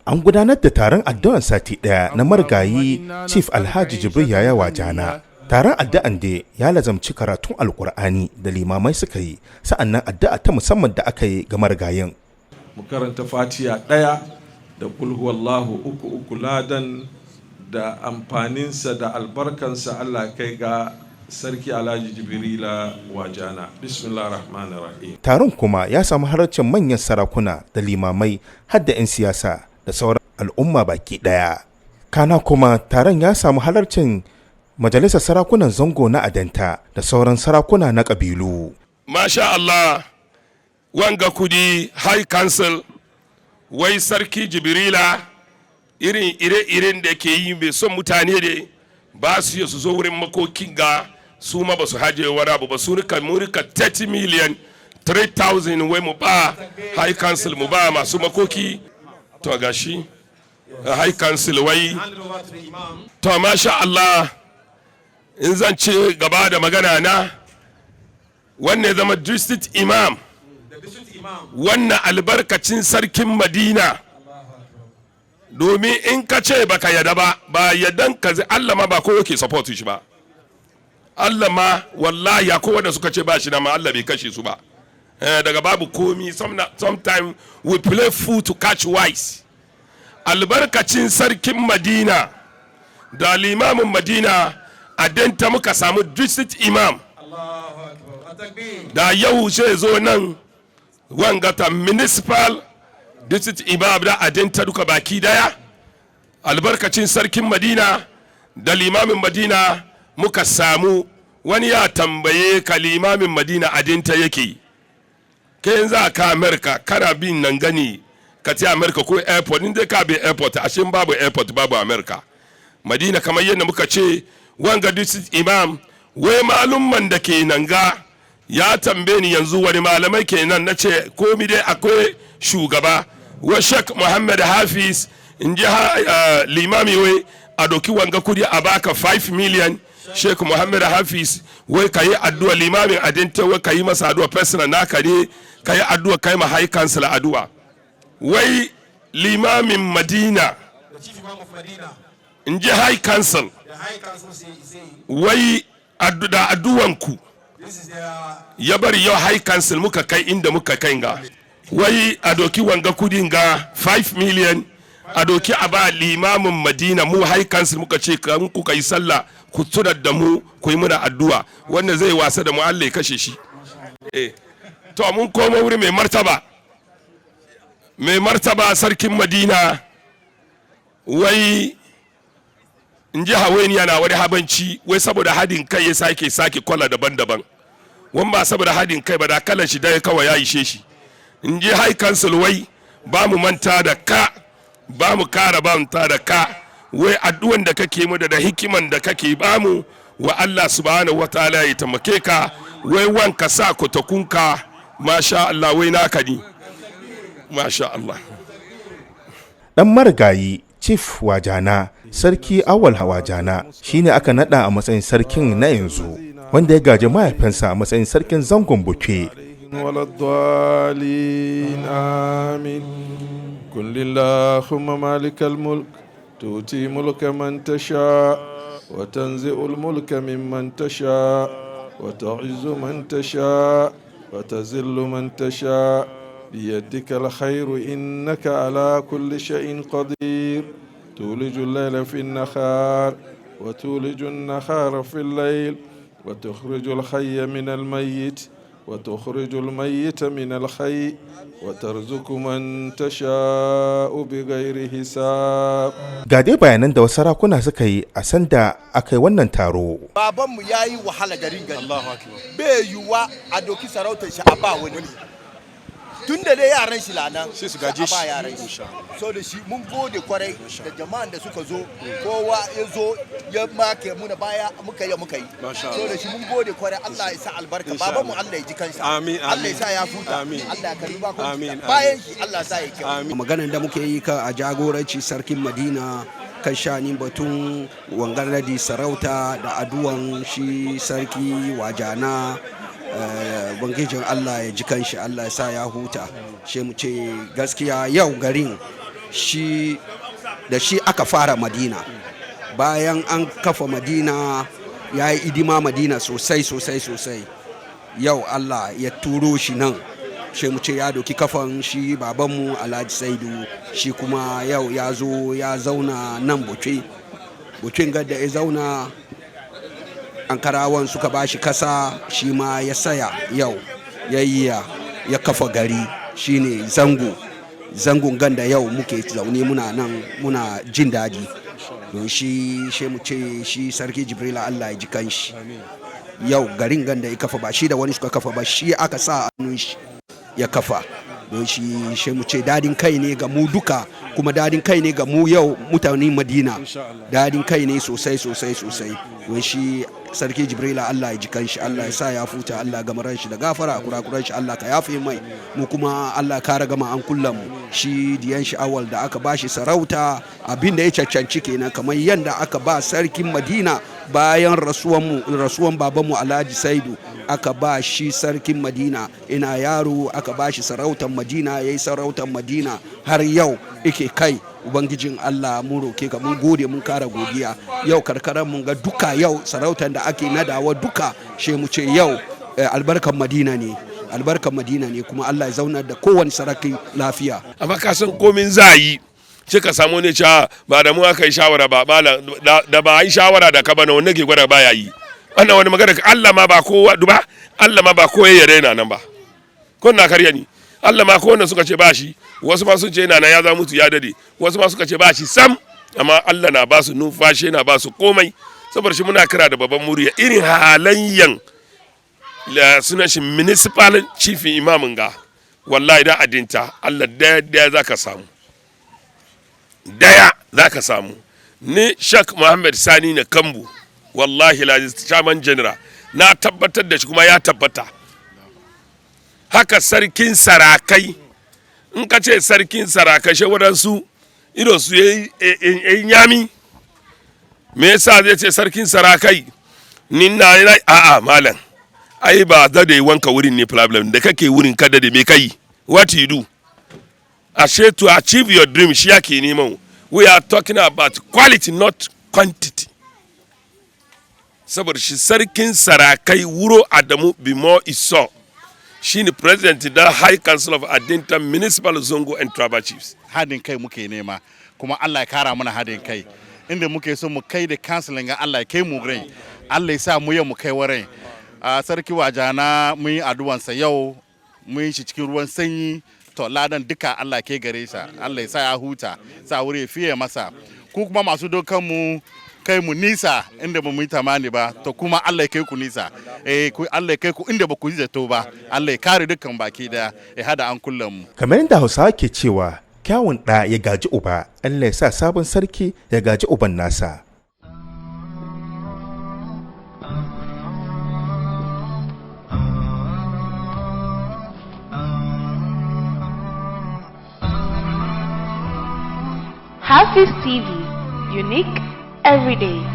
An gudanar da taron addu'an sati ɗaya na marigayi Chief Alhaji Jibril yaya Waadjana. Taron addu'an da ya lazamci karatun Alkur'ani da limamai suka yi, sa'annan addu'a ta musamman da aka yi ga marigayin. Mu karanta Fatiha ɗaya da kul huwallahu uku ladan da amfaninsa da albarkansa Allah kai ga Sarki Alhaji Jibril Waadjana. Bismillahirrahmanirrahim. Taron kuma ya samu halarcin manyan sarakuna da limamai har da 'yan siyasa da sauran al'umma baki daya. Kana kuma taron ya samu halarcin majalisar sarakunan zango na Adanta da sauran sarakuna na kabilu. Masha Allah, wanga kudi High Council wai Sarki Jibrila irin ire-iren da ke yi mai son mutane da ba su yi su zo wurin makokin ga su ma ba su haje wani abu ba su rika 30 million 3,000 wai mu ba High Council mu ba masu makoki. To gashi High Council wai to masha Allah, in zan ce gaba da magana na wannan zama district imam, wannan albarkacin sarkin Madina, domin in ka ce baka yada ba yadan ka Allah ma ba kowa ke support shi ba. Allah ma wallahi ya kowa da suka ce ba shi na ma Allah bai kashe su ba. Daga babu komi, sometimes we play fool to catch wise. Albarkacin sarkin Madina da limamin Madina a danta muka samu district imam da yau sai zo nan wangata municipal district imam da a danta duka baki daya. Albarkacin sarkin Madina da limamin Madina muka samu. Wani ya tambaye ka limamin Madina a danta yake, kai za ka America kana bin nan gani ka ce America ko airport, inda ka bi airport ashe babu airport babu America. Madina kamar yadda muka ce wanga district imam wai malumman da ke nan ga ya tambaye ni yanzu wani malamai kenan, na ce komi dai akwai shugaba wa Sheikh Muhammad Hafiz in ji limami wai a doki wanga kudi a baka 5 million. Sheikh Muhammad Hafiz wai kayi addu'a limamin adinta wai kayi masa addu'a personal naka ne, kayi addu'a kai ma High Council addu'a. Wai limamin Madina in ji High Council wai da addu'anku ya bari yau High Council muka kai inda muka kai ga wai a doki wanga kudin ga 5 million a doki a ba limamin Madina. Mu High Council muka ce kan ku kai sallah ku tunar da mu ku yi muna addu'a, wanda zai wasa da mu Allah ya kashe shi. To mun koma wuri mai martaba sarkin Madina wai in ji hawainiya na wani habanci wai saboda hadin kai ya sake kwala daban-daban. Wani ba saboda hadin kai ba da kalan shi dai kawai ya ishe shi. In ji High Council wai ba mu manta da ka, ba mu kara ba manta da ka, wai addu'an da kake mu da hikiman da kake ba mu wa Allah subhanahu wataala ya tamake ka, wai wanka sa kotakunka masha Allah wai naka ni masha Allah. Dan marigayi Chief Waadjana, Sarki Awal Waadjana shine aka nada a matsayin sarkin na yanzu, wanda ya gaji mahaifinsa a matsayin sarkin zangon Botwe. Amin. Kullillahumma malikal mulk tuti mulka man tasha wa tanzi'ul mulka mimman tasha wa tu'izzu man tasha wa tazillu man tasha biyadikal khairu innaka ala kulli shay'in qadir. تولج الليل في النهار وتولج النهار في الليل وتخرج الحي من الميت وتخرج الميت من الحي وترزق من تشاء بغير حساب. Ga dai bayanan da wasu sarakuna suka yi a sanda aka yi wannan taro. Babanmu ya yi wahala garin gari. Allahu Akbar. Bai yiwuwa a doki sarautar shi a ba wani. Tun da dai yaran shi lanan sai su gaje shi, so da shi mun gode kwarai da jama'an da suka zo, kowa ya zo ya make muna baya muka yi so da shi mun gode kwarai. Allah ya sa albarka, babanmu Allah ya ji kansa, Allah ya sa ya futa, Allah ya karbi bakon bayan shi, Allah ya sa ya kyau. Maganar da muke yi ka a jagoranci sarkin Madina kan shanin batun wangaradi sarauta da aduwan shi sarki Waadjana, bangijin Allah ya ji kanshi, Allah ya sa ya huta. She mu ce gaskiya yau garin shi aka fara Madina. Bayan an kafa Madina ya yi idima Madina sosai. Yau Allah ya turo shi nan, shi mu ce ya doki kafan shi babanmu Alhaji Saidu, shi kuma yau ya zo ya zauna nan Botwe gadda ya zauna, Ankarawan suka ba shi kasa, shi ma ya saya yau ya kafa gari shine zangon ganda yau muke zaune muna nan muna jin daɗi don shi mu ce shi Sarki Jibril Allah ya ji kanshi. Yau garin ganda ya kafa ba shi da wani suka kafa ba, shi aka sa hannun shi ya kafa don shi mu ce dadin kai ne ga mu duka, kuma dadin kai ne ga mu yau mutanen Madina, dadin kai ne sosai don shi Sarki Jibril Allah ya ji kanshi, Allah ya sa ya futa, Allah gamaran shi da gafara, kurakuran shi Allah ka yafe mai, mu kuma Allah ka raga ma an kullum shi diyan shi awal da aka bashi sarauta abinda ya cancanci kenan, kamar yanda aka ba sarkin Madina bayan rasuwan babanmu Alhaji Saidu, aka ba shi sarkin Madina ina yaro, aka ba shi sarautar Madina, yayi sarautar Madina har yau yake kai. Ubangijin Allah mun roke ka, mun gode, mun kara godiya. Yau karkaran mun ga duka yau sarautar da ake nadawa duka, she mu ce yau albarkan Madina ne, kuma Allah ya zauna da kowane sarki lafiya. Amma ka san komin za yi ce ka samu ne cewa ba da mu aka yi shawara ba, da ba yi shawara da ka bana wanda ke gwada ba ya yi. Wannan wani magana Allah ma ba kowa duba, Allah ma ba kowa ya rena nan ba. Kun na karya ni. Allah ma ko wanda suka ce ba shi, wasu ma sun ce yana nan ya za mutu ya dade, wasu ma suka ce ba shi sam, amma Allah na ba su numfashi, na ba su komai. Saboda shi muna kira da babban murya irin halayyan sunan shi municipal chief imamin ga, wallahi da adinta Allah daya za ka samu. Ni Sheikh Muhammad Sani na Kambu, wallahi la chairman general, na tabbatar da shi kuma ya tabbata. Haka sarkin sarakai, in ka ce sarkin sarakai shi waɗansu idon su yi yami, me yasa zai ce sarkin sarakai ni na a'a malam, ai ba da wanka wurin ne problem da kake wurin kada da me kai, what you do ashe to achieve your dream shi yake neman. We are talking about quality not quantity. Saboda shi sarkin sarakai wuro Adamu Bimo Iso, shi ne president da High Council of Adinta Municipal Zongo and Tribal Chiefs. Hadin kai muke nema, kuma Allah ya kara mana hadin kai. Inda muke so mu kai da counseling ga Allah ya kai mu gurin. Allah ya sa mu yau mu kai wurin. Sarki Waadjana mun yi addu'ansa yau, mun yi shi cikin ruwan sanyi. To ladan duka Allah ke gare sa, Allah ya sa ya huta, sa wuri fiye masa. Ku kuma masu dokan mu kai mu nisa inda ba mu yi tamani ba, to kuma Allah ya kai ku nisa. Allah ya kai ku inda ba ku yi zato ba, Allah ya kare dukkan baki da ya hada an kullum mu. Kamar yadda Hausawa ke cewa kyawun ɗa ya gaji uba, Allah ya sa sabon sarki ya gaji uban nasa. Hafiz TV, unique every day.